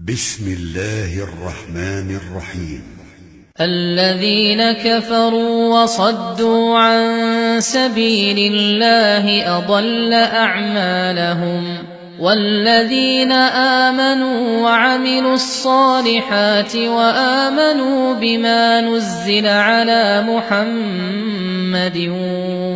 بسم الله الرحمن الرحيم. الذين كفروا وصدوا عن سبيل الله أضل أعمالهم والذين آمنوا وعملوا الصالحات وآمنوا بما نزل على محمد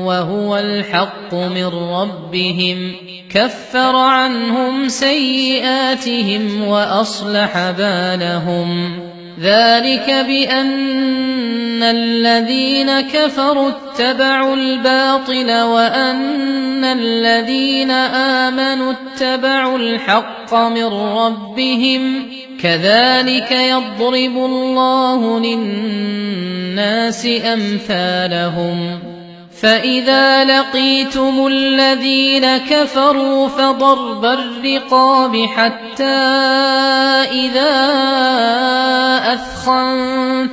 وهو الحق من ربهم كفر عنهم سيئاتهم وأصلح بالهم ذلك بأن الذين كفروا اتبعوا الباطل وأن الذين آمنوا اتبعوا الحق من ربهم كذلك يضرب الله للناس أمثالهم فإذا لقيتم الذين كفروا فضرب الرقاب حتى إذا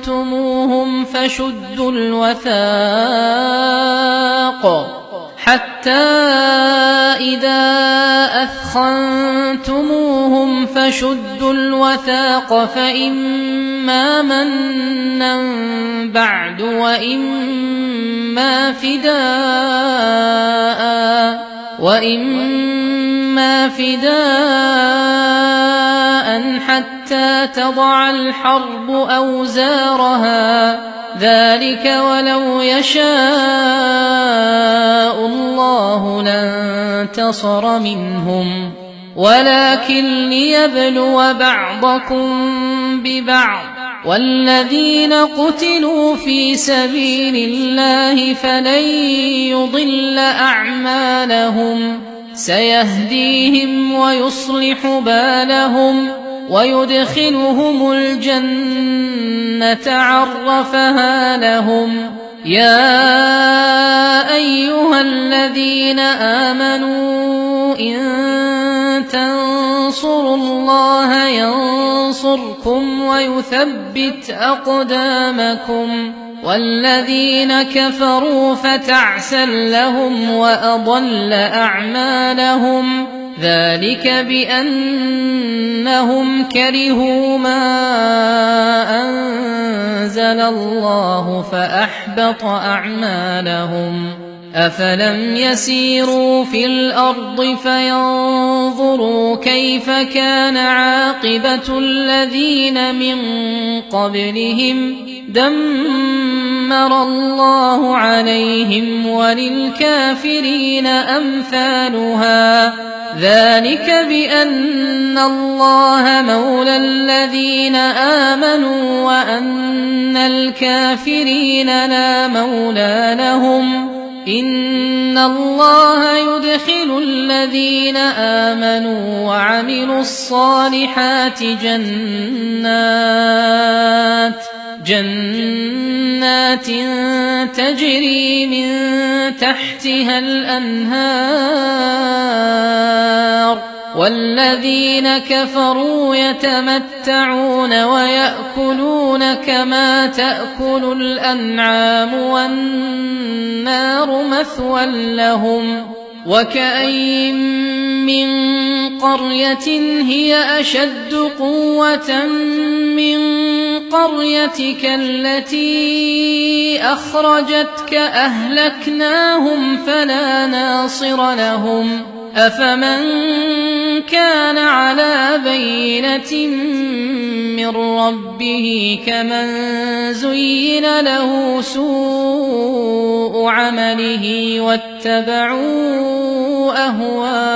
أثخنتموهم فشدوا الوثاق فإما منا بعد وإما فداء حتى تضع الحرب أوزارها ذلك ولو يشاء الله لانتصر منهم ولكن ليبلو بعضكم ببعض والذين قتلوا في سبيل الله فلن يضل أعمالهم سيهديهم ويصلح بالهم ويدخلهم الجنة عرفها لهم يا أيها الذين آمنوا إن تنصروا الله ينصركم ويثبت أقدامكم والذين كفروا فتعسا لهم وأضل أعمالهم ذلك بأنهم كرهوا ما أنزل الله فأحبط أعمالهم أفلم يسيروا في الأرض فينظروا كيف كان عاقبة الذين من قبلهم دمر الله عليهم وللكافرين أمثالها ذلك بأن الله مولى الذين آمنوا وأن الكافرين لا مولى لهم إن الله يدخل الذين آمنوا وعملوا الصالحات جنات تجري من تحتها الأنهار والذين كفروا يتمتعون ويأكلون كما تأكل الأنعام والنار مثوى لهم وكأين من قرية هي أشد قوة من قريتك التي أخرجتك أهلكناهم فلا ناصر لهم أفمن كان على بينة من ربه كمن زين له سوء عمله واتبعوا أهواءهم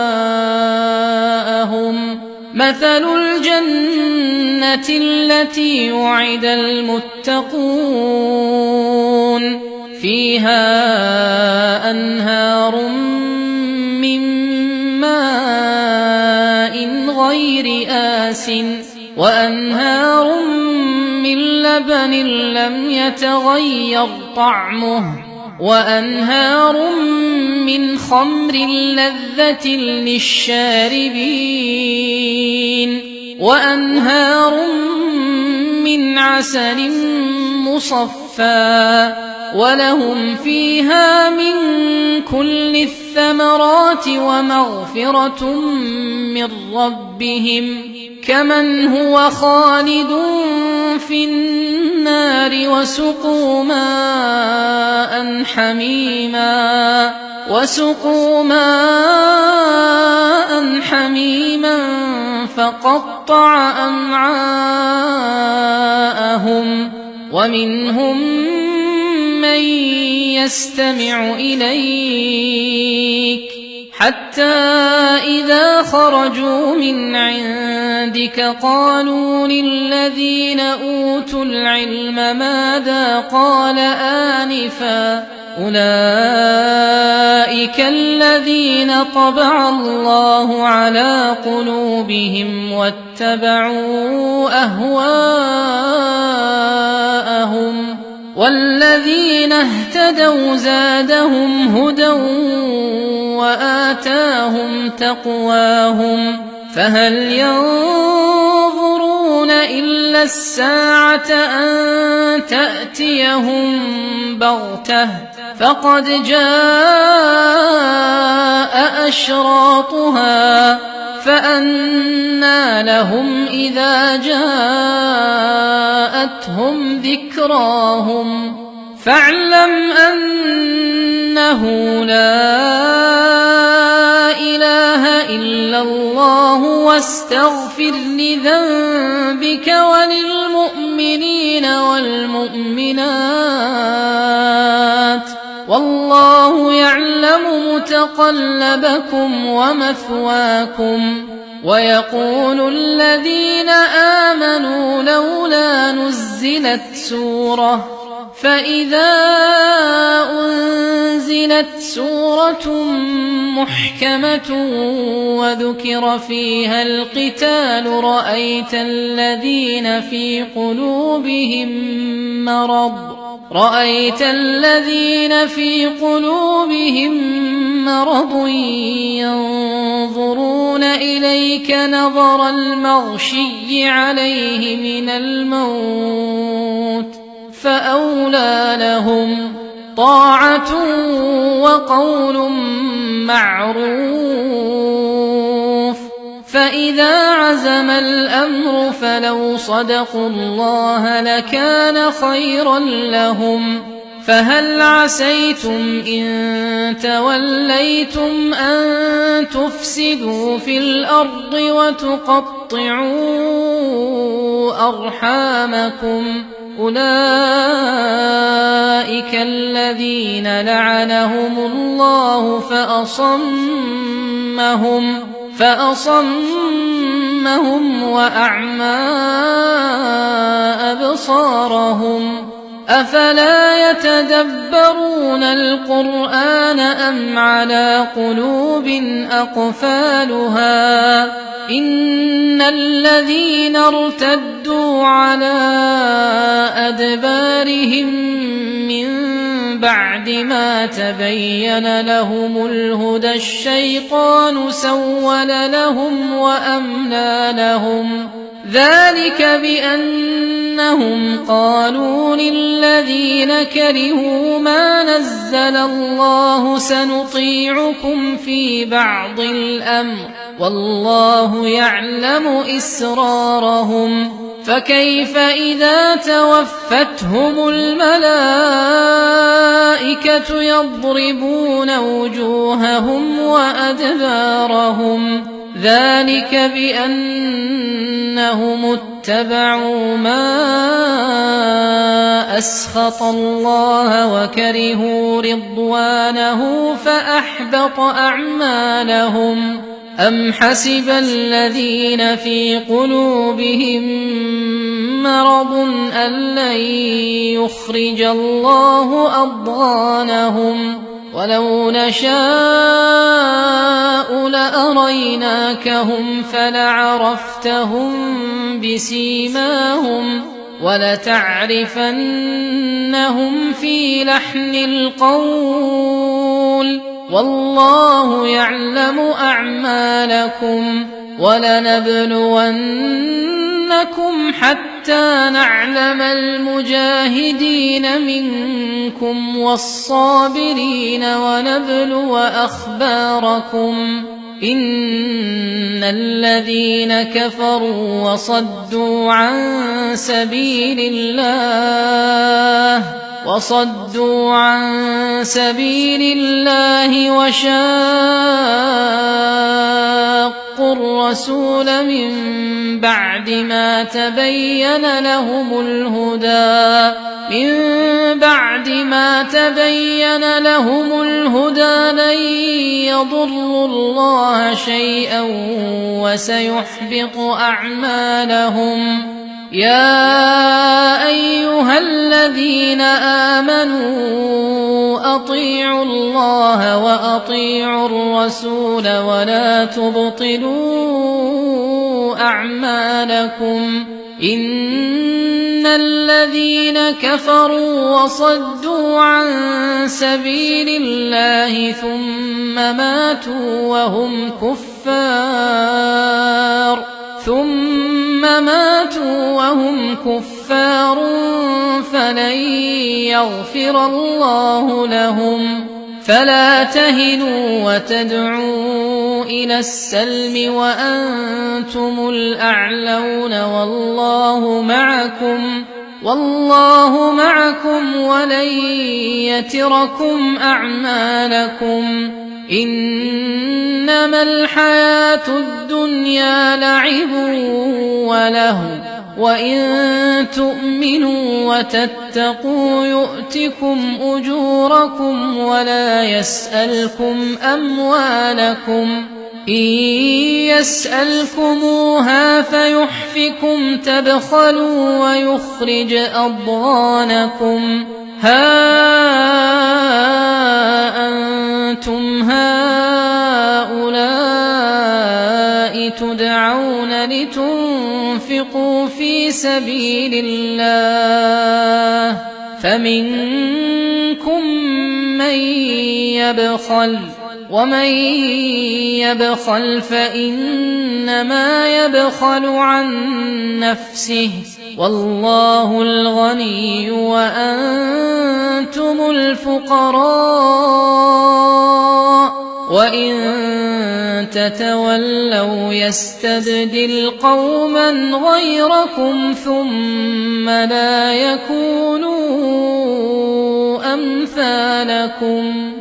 مثل الجنة التي وعد المتقون فيها أنهار من ماء غير آسٍ وأنهار من لبن لم يتغير طعمه وأنهار من خمر لذة للشاربين وأنهار من عسل مصفى ولهم فيها من كل الثمرات ومغفرة من ربهم كمن هو خالد في النار وسقوا ماء حميما فقطع أمعاءهم ومنهم من يستمع إليك حتى إذا خرجوا من عندك قالوا للذين أوتوا العلم ماذا قال آنفا أولئك الذين طبع الله على قلوبهم واتبعوا أهواءهم والذين اهتدوا زادهم هدى وآتاهم تقواهم فهل ينظرون إلا الساعة أن تأتيهم بغتة فقد جاء أشراطها فأنى لهم إذا جاءتهم ذكراهم فاعلم أنه لا إله إلا الله واستغفر لذنبك وللمؤمنين والمؤمنات والله يعلم متقلبكم ومثواكم ويقول الذين آمنوا لولا نزلت سورة فإذا أنزلت سورة محكمة وذكر فيها القتال رأيت الذين في قلوبهم مرض ينظرون إليك نظر المغشي عليه من الموت فأولى لهم طاعة وقول معروف فإذا عزم الأمر فلو صدقوا الله لكان خيرا لهم فهل عسيتم إن توليتم أن تفسدوا في الأرض وتقطعوا أرحامكم أولئك الذين لعنهم الله فأصمهم وأعمى أبصارهم أفلا يتدبرون القرآن أم على قلوب أقفالها إن الذين ارتدوا على أدبارهم من بعد ما تبين لهم الهدى الشيطان سول لهم وأملى لهم ذلك بأنهم قالوا للذين كرهوا ما نزل الله سنطيعكم في بعض الأمر والله يعلم إسرارهم فكيف إذا توفتهم الملائكة يضربون وجوههم وأدبارهم ذلك بأنهم اتبعوا ما أسخط الله وكرهوا رضوانه فأحبط أعمالهم أم حسب الذين في قلوبهم مرض أن لن يخرج الله أضغانهم ولو نشاء لأريناكهم فلعرفتهم بسيماهم ولتعرفنهم في لحن القول والله يعلم أعمالكم ولنبلونكم حتى نعلم المجاهدين منكم والصابرين ونبلو أخباركم إن الذين كفروا وصدوا عن سبيل الله وشاقوا الرسول من بعد ما تبين لهم الهدى لن يضروا الله شيئا وسيحبط أعمالهم. يا أيها الذين آمنوا أطيعوا الله وأطيعوا الرسول ولا تبطلوا أعمالكم. إن الذين كفروا وصدوا عن سبيل الله ثم ماتوا وهم كفار فلن يغفر الله لهم. فلا تهنوا وتدعوا إلى السلم وأنتم الأعلون والله معكم ولن يتركم أعمالكم. إنما الحياة الدنيا لعب ولهو وإن تؤمنوا وتتقوا يؤتكم أجوركم ولا يسألكم أموالكم. إن يسألكموها فيحفكم تبخلوا ويخرج أضغانكم. ها أنتم هؤلاء تدعون لتنفقوا في سبيل الله فمنكم من يبخل ومن يبخل فإنما يبخل عن نفسه والله الغني وأنتم الفقراء وإن تتولوا يستبدل قوما غيركم ثم لا يكونوا أمثالكم.